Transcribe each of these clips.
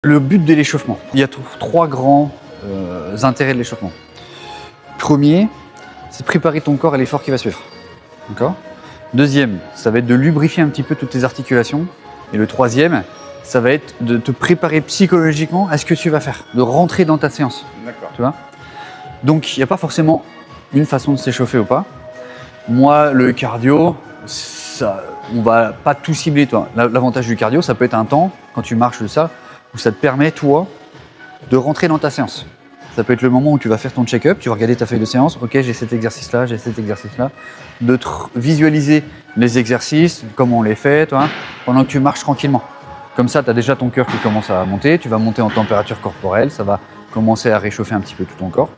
Le but de l'échauffement, il y a trois grands intérêts de l'échauffement. Premier, c'est de préparer ton corps à l'effort qui va suivre. D'accord ? Deuxième, ça va être de lubrifier un petit peu toutes tes articulations. Et le troisième, ça va être de te préparer psychologiquement à ce que tu vas faire, de rentrer dans ta séance. D'accord. Tu vois ? Donc, il n'y a pas forcément une façon de s'échauffer ou pas. Moi, le cardio, on va pas tout cibler. L'avantage du cardio, ça peut être un temps, quand tu marches ça, où ça te permet, toi, de rentrer dans ta séance. Ça peut être le moment où tu vas faire ton check-up, tu vas regarder ta feuille de séance, ok, j'ai cet exercice-là, j'ai cet exercice-là, de te visualiser les exercices, comment on les fait, toi, pendant que tu marches tranquillement. Comme ça, tu as déjà ton cœur qui commence à monter, tu vas monter en température corporelle, ça va commencer à réchauffer un petit peu tout ton corps.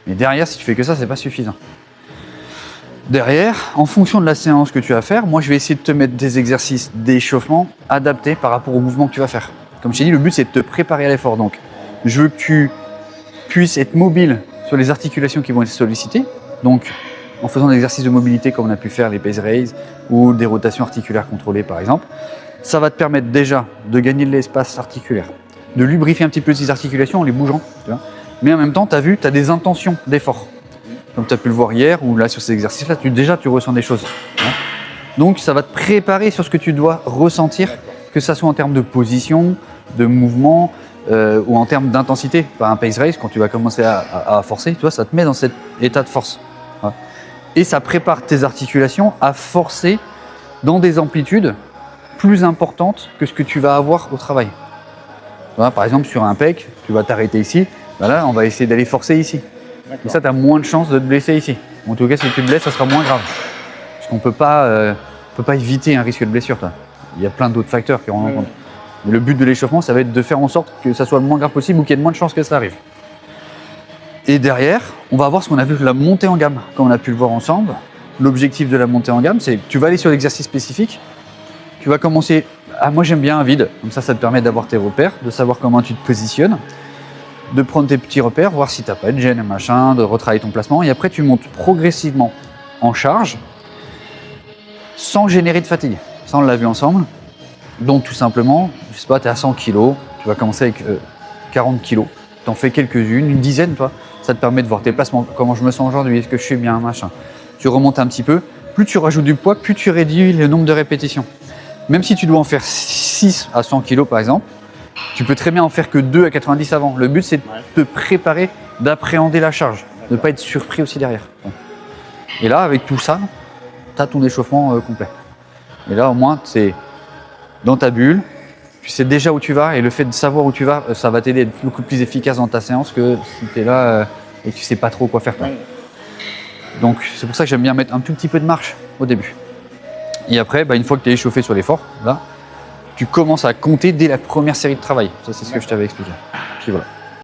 Mais derrière, si tu fais que ça, c'est pas suffisant. Derrière, en fonction de la séance que tu vas faire, moi je vais essayer de te mettre des exercices d'échauffement adaptés par rapport au mouvement que tu vas faire. Comme je t'ai dit, le but c'est de te préparer à l'effort. Donc, je veux que tu puisses être mobile sur les articulations qui vont être sollicitées. Donc, en faisant des exercices de mobilité comme on a pu faire les base raise ou des rotations articulaires contrôlées par exemple, ça va te permettre déjà de gagner de l'espace articulaire, de lubrifier un petit peu ces articulations en les bougeant. Tu vois. Mais en même temps, tu as vu, tu as des intentions d'effort. Comme tu as pu le voir hier ou là sur ces exercices-là, tu ressens des choses. Hein. Donc, ça va te préparer sur ce que tu dois ressentir, que ce soit en termes de position, de mouvement ou en termes d'intensité. Par un pace race, quand tu vas commencer à forcer, tu vois, ça te met dans cet état de force. Hein. Et ça prépare tes articulations à forcer dans des amplitudes plus importantes que ce que tu vas avoir au travail. Tu vois, par exemple, sur un pec, tu vas t'arrêter ici. Ben là, on va essayer d'aller forcer ici. Et ça, tu as moins de chances de te blesser ici. En tout cas, si tu te blesses, ça sera moins grave. Parce qu'on ne peut pas éviter un risque de blessure. Toi. Il y a plein d'autres facteurs qui rentrent en compte. Mais le but de l'échauffement, ça va être de faire en sorte que ça soit le moins grave possible ou qu'il y ait de moins de chances que ça arrive. Et derrière, on va avoir ce qu'on a vu, la montée en gamme. Comme on a pu le voir ensemble, l'objectif de la montée en gamme, c'est que tu vas aller sur l'exercice spécifique. Tu vas commencer, moi j'aime bien un vide. Comme ça te permet d'avoir tes repères, de savoir comment tu te positionnes, de prendre tes petits repères, voir si tu n'as pas de gêne, machin, de retravailler ton placement. Et après, tu montes progressivement en charge sans générer de fatigue. Ça, on l'a vu ensemble. Donc, tout simplement, je sais pas, tu es à 100 kg, tu vas commencer avec 40 kg. Tu en fais quelques-unes, une dizaine, toi. Ça te permet de voir tes placements, comment je me sens aujourd'hui, est-ce que je suis bien, machin. Tu remontes un petit peu. Plus tu rajoutes du poids, plus tu réduis le nombre de répétitions. Même si tu dois en faire 6 à 100 kg, par exemple, tu peux très bien en faire que 2 à 90 avant. Le but, c'est de te préparer, d'appréhender la charge, de ne pas être surpris aussi derrière. Et là, avec tout ça, tu as ton échauffement complet. Et là, au moins, c'est dans ta bulle, tu sais déjà où tu vas, et le fait de savoir où tu vas, ça va t'aider à être beaucoup plus efficace dans ta séance que si tu es là et que tu ne sais pas trop quoi faire. Donc, c'est pour ça que j'aime bien mettre un tout petit peu de marche au début. Et après, une fois que tu es échauffé sur l'effort, là, tu commences à compter dès la première série de travail. Ça, c'est ce que je t'avais expliqué. Puis voilà.